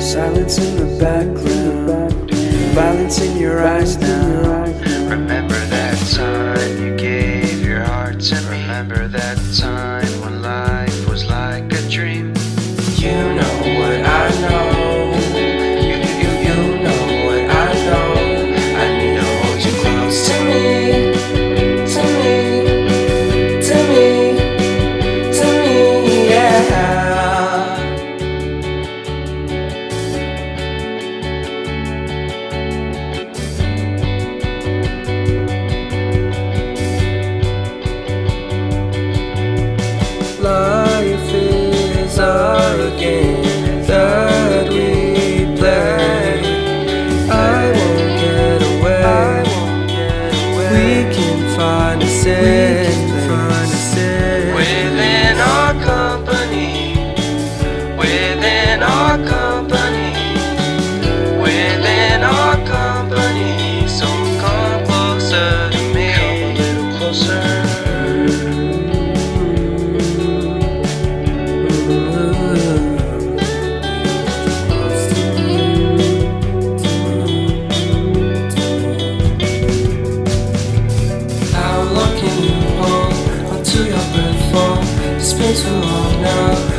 Silence in the background, violence in your eyes now. Remember that time you gave your heart to me. Remember that time when life was like a dream. You know what I know. You know what I know. I need to hold you close to me, to me, to me, to me, yeah. Life is a game that we play. I won't get away. We can find a safe place Within our company, within our company, within our company. So come closer to me, come a little closer. How long can you hold onto your breath for? It's been too long now.